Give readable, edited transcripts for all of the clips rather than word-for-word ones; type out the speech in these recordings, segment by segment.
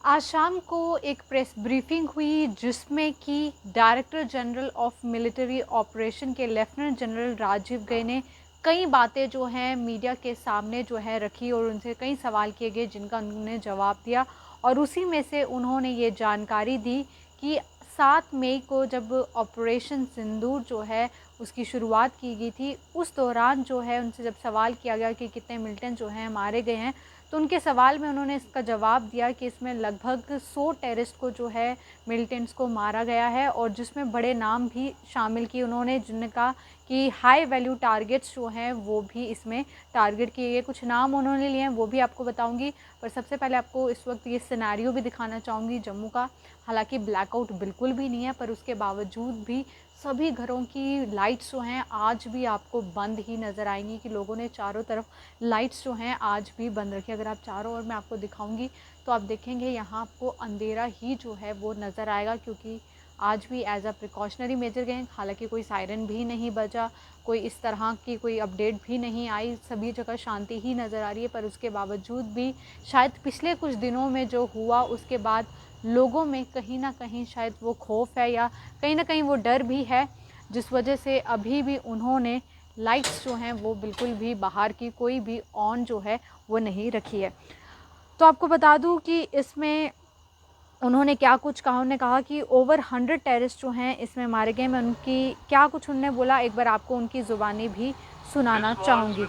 आज शाम को एक प्रेस ब्रीफिंग हुई जिसमें कि director general of military operation के लेफ्टिनेंट जनरल राजीव गए ने कई बातें जो हैं मीडिया के सामने जो है रखी और उनसे कई सवाल किए गए जिनका उन्होंने जवाब दिया। और उसी में से उन्होंने ये जानकारी दी कि 7 मई को जब ऑपरेशन सिंदूर जो है उसकी शुरुआत की गई थी, उस दौरान जो है उनसे जब सवाल किया गया कि कितने मिलिटेंट जो हैं मारे गए हैं, तो उनके सवाल में उन्होंने इसका जवाब दिया कि इसमें लगभग 100 टेररिस्ट को जो है मिलिटेंट्स को मारा गया है और जिसमें बड़े नाम भी शामिल किए उन्होंने, जिनने कहा कि हाई वैल्यू टारगेट्स जो हैं वो भी इसमें टारगेट किए गए। कुछ नाम उन्होंने लिए हैं वो भी आपको बताऊंगी, पर सबसे पहले आपको इस वक्त ये सिनेरियो भी दिखाना चाहूँगी जम्मू का। हालांकि ब्लैकआउट बिल्कुल भी नहीं है, पर उसके बावजूद भी सभी घरों की लाइट्स जो हैं आज भी आपको बंद ही नज़र आएंगी कि लोगों ने चारों तरफ लाइट्स जो हैं आज भी बंद रखी। अगर आप चारों ओर मैं आपको दिखाऊंगी तो आप देखेंगे यहाँ आपको अंधेरा ही जो है वो नज़र आएगा, क्योंकि आज भी एज अ प्रिकॉशनरी मेजर गए। हालांकि कोई सायरन भी नहीं बजा, कोई इस तरह की कोई अपडेट भी नहीं आई, सभी जगह शांति ही नज़र आ रही है। पर उसके बावजूद भी शायद पिछले कुछ दिनों में जो हुआ उसके बाद लोगों में कहीं ना कहीं शायद वो खौफ है या कहीं ना कहीं वो डर भी है, जिस वजह से अभी भी उन्होंने लाइट्स जो हैं वो बिल्कुल भी बाहर की कोई भी ऑन जो है वो नहीं रखी है। तो आपको बता दूं कि इसमें उन्होंने क्या कुछ कहा। उन्होंने कहा कि ओवर 100 टेररिस्ट जो हैं इसमें मारे गए। मैं उनकी क्या कुछ उन्होंने बोला एक बार आपको उनकी ज़ुबानी भी सुनाना चाहूँगी।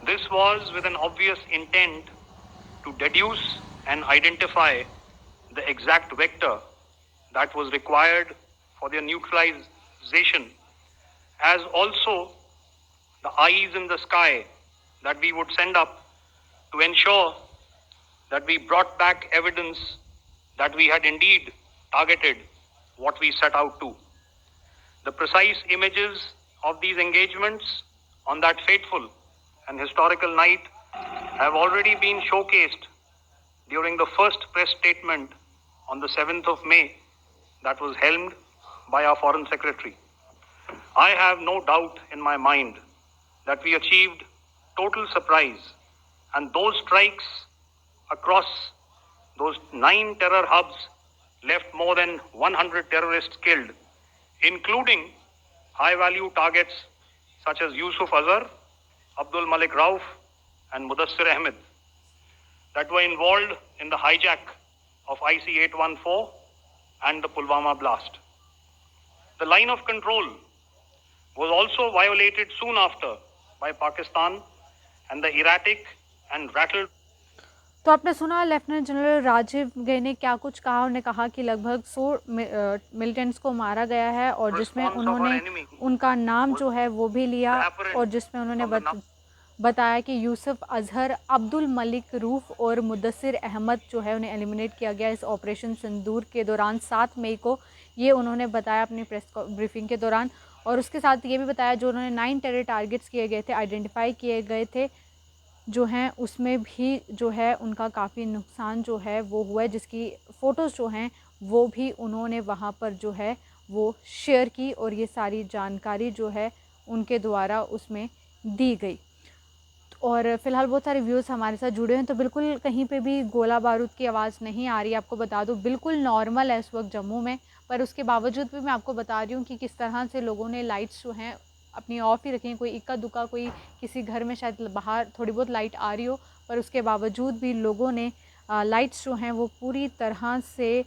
This was with an obvious intent to deduce and identify the exact vector that was required for their neutralization, as also the eyes in the sky that we would send up to ensure that we brought back evidence that we had indeed targeted what we set out to. The precise images of these engagements on that fateful and historical night have already been showcased during the first press statement on the 7th of May that was helmed by our Foreign Secretary. I have no doubt in my mind that we achieved total surprise, and those strikes across those 9 terror hubs left more than 100 terrorists killed, including high-value targets such as Yusuf Azhar, Abdul Malik Rauf, and Mudassir Ahmed that were involved in the hijack of IC-814 and the Pulwama blast. The line of control was also violated soon after by Pakistan, and the erratic and rattled. तो आपने सुना lieutenant general Rajiv गए ने क्या कुछ कहा। उन्होंने कहा कि लगभग 100 मिलिटेंट्स को मारा गया है और जिसमें उन्होंने उनका नाम जो है वो भी लिया और जिसमें उन्होंने बताया कि यूसुफ अजहर, अब्दुल मलिक रूफ और मुदस्सिर अहमद जो है उन्हें एलिमिनेट किया गया इस ऑपरेशन सिंदूर के दौरान 7 मई को। ये उन्होंने बताया अपनी प्रेस ब्रीफिंग के दौरान। और उसके साथ ये भी बताया जो उन्होंने 9 टेरर टारगेट्स किए गए थे, आइडेंटिफाई किए गए थे जो हैं, उसमें भी जो है उनका काफ़ी नुकसान जो है वो हुआ है, जिसकी फ़ोटोज़ जो हैं वो भी उन्होंने वहाँ पर जो है वो शेयर की और ये सारी जानकारी जो है उनके द्वारा उसमें दी गई। और फ़िलहाल बहुत सारे व्यूज़ हमारे साथ जुड़े हैं, तो बिल्कुल कहीं पे भी गोला बारूद की आवाज़ नहीं आ रही। आपको बता दूँ बिल्कुल नॉर्मल है इस वक्त जम्मू में, पर उसके बावजूद भी मैं आपको बता रही हूँ कि किस तरह से लोगों ने लाइट्स जो हैं अपनी ऑफ ही रखी। कोई इक्का दुक्का कोई किसी घर में शायद बाहर थोड़ी बहुत लाइट आ रही हो, पर उसके बावजूद भी लोगों ने लाइट्स जो हैं वो पूरी तरह से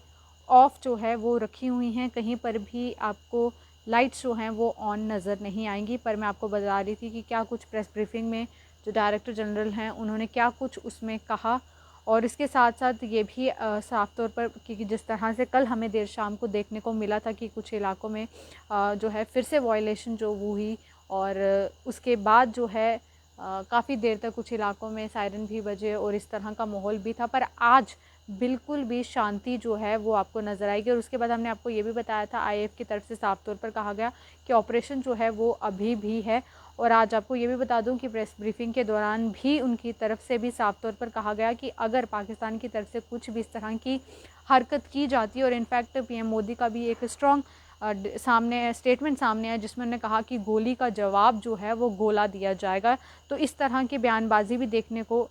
ऑफ़ जो है वो रखी हुई हैं। कहीं पर भी आपको लाइट्स जो हैं वो ऑन नज़र नहीं आएंगी। पर मैं आपको बता रही थी कि क्या कुछ प्रेस ब्रीफिंग में जो डायरेक्टर जनरल हैं उन्होंने क्या कुछ उसमें कहा। और इसके साथ साथ ये भी साफ़ तौर पर कि जिस तरह से कल हमें देर शाम को देखने को मिला था कि कुछ इलाकों में जो है फिर से वायलेशन जो हुई और उसके बाद जो है काफ़ी देर तक कुछ इलाकों में सायरन भी बजे और इस तरह का माहौल भी था। पर आज बिल्कुल भी शांति जो है वो आपको नज़र आएगी। और उसके बाद हमने आपको ये भी बताया था आईएफ की तरफ से साफ़ तौर पर कहा गया कि ऑपरेशन जो है वो अभी भी है। और आज आपको ये भी बता दूं कि प्रेस ब्रीफिंग के दौरान भी उनकी तरफ से भी साफ तौर पर कहा गया कि अगर पाकिस्तान की तरफ से कुछ भी इस तरह की हरकत की जाती है, और इनफैक्ट पीएम मोदी का भी एक स्ट्रॉन्ग स्टेटमेंट सामने है जिसमें उन्होंने कहा कि गोली का जवाब जो है वो गोला दिया जाएगा। तो इस तरह की बयानबाजी भी देखने को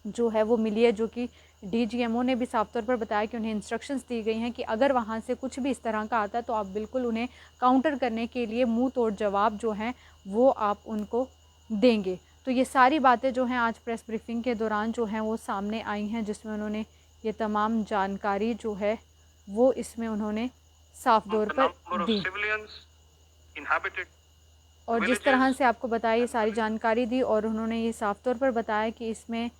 जो है वो मिली है, जो कि डीजीएमओ ने भी साफ तौर पर बताया कि उन्हें इंस्ट्रक्शंस दी गई हैं कि अगर वहाँ से कुछ भी इस तरह का आता है तो आप बिल्कुल उन्हें काउंटर करने के लिए मुंह तोड़ जवाब जो हैं वो आप उनको देंगे। तो ये सारी बातें जो हैं आज प्रेस ब्रीफिंग के दौरान जो हैं वो सामने आई हैं, जिसमें उन्होंने ये तमाम जानकारी जो है वो इसमें उन्होंने साफ तौर पर दी। और जिस तरह से आपको बताया ये सारी जानकारी दी और उन्होंने ये साफ तौर पर बताया कि इसमें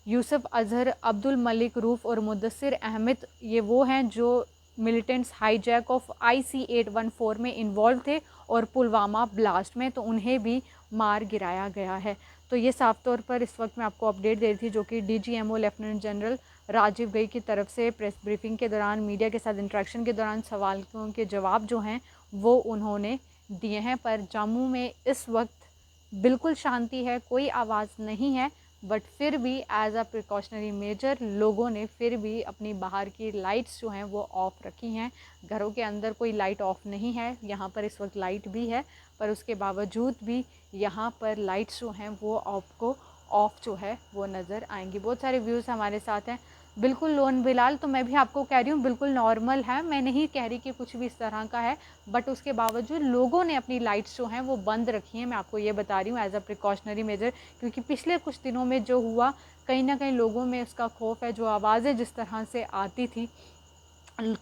यूसुफ अजहर, अब्दुल मलिक रूफ और मुदस्सिर अहमद ये वो हैं जो मिलिटेंट्स हाईजैक ऑफ IC-814 में इन्वॉल्व थे और पुलवामा ब्लास्ट में, तो उन्हें भी मार गिराया गया है। तो ये साफ तौर पर इस वक्त मैं आपको अपडेट दे रही थी, जो कि DGMO लेफ्टिनेंट जनरल राजीव गई की तरफ से प्रेस ब्रीफिंग के दौरान मीडिया के साथ इंटरेक्शन के दौरान सवालों के जवाब जो हैं वो उन्होंने दिए हैं। पर जम्मू में इस वक्त बिल्कुल शांति है, कोई आवाज़ नहीं है, बट फिर भी एज अ प्रिकॉशनरी मेजर लोगों ने फिर भी अपनी बाहर की लाइट्स जो हैं वो ऑफ़ रखी हैं। घरों के अंदर कोई लाइट ऑफ नहीं है, यहाँ पर इस वक्त लाइट भी है, पर उसके बावजूद भी यहाँ पर लाइट्स जो हैं वो आपको ऑफ जो है वो नज़र आएंगी। बहुत सारे व्यूज़ हमारे साथ हैं। बिल्कुल लोन बिलाल, तो मैं भी आपको कह रही हूँ बिल्कुल नॉर्मल है, मैं नहीं कह रही कि कुछ भी इस तरह का है, बट उसके बावजूद लोगों ने अपनी लाइट्स जो हैं वो बंद रखी हैं। मैं आपको ये बता रही हूँ एज अ प्रिकॉशनरी मेजर, क्योंकि पिछले कुछ दिनों में जो हुआ कहीं ना कहीं लोगों में उसका खौफ है। जो आवाज़ें जिस तरह से आती थी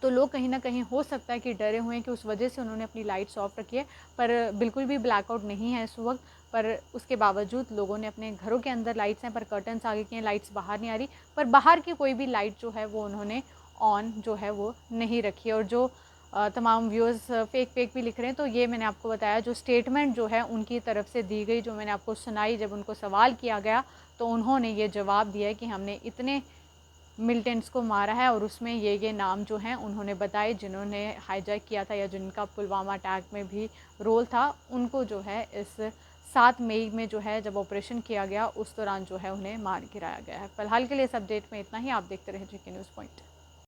तो लोग कहीं ना कहीं हो सकता है कि डरे हुए हैं कि उस वजह से उन्होंने अपनी लाइट्स ऑफ रखी है, पर बिल्कुल भी ब्लैकआउट नहीं है इस वक्त। पर उसके बावजूद लोगों ने अपने घरों के अंदर लाइट्स हैं पर कर्टन्स आगे किए हैं, लाइट्स बाहर नहीं आ रही, पर बाहर की कोई भी लाइट जो है वो उन्होंने ऑन जो है वो नहीं रखी है। और जो तमाम व्यूअर्स फेक भी लिख रहे हैं, तो ये मैंने आपको बताया जो स्टेटमेंट जो है उनकी तरफ से दी गई, जो मैंने आपको सुनाई। जब उनको सवाल किया गया तो उन्होंने ये जवाब दिया कि हमने इतने मिलिटेंट्स को मारा है और उसमें ये नाम जो हैं उन्होंने बताए जिन्होंने हाईजैक किया था या जिनका पुलवामा अटैक में भी रोल था। उनको जो है इस 7 मई में जो है जब ऑपरेशन किया गया उस दौरान जो है उन्हें मार गिराया गया है। फिलहाल के लिए इस अपडेट में इतना ही। आप देखते रहे GK न्यूज़ पॉइंट।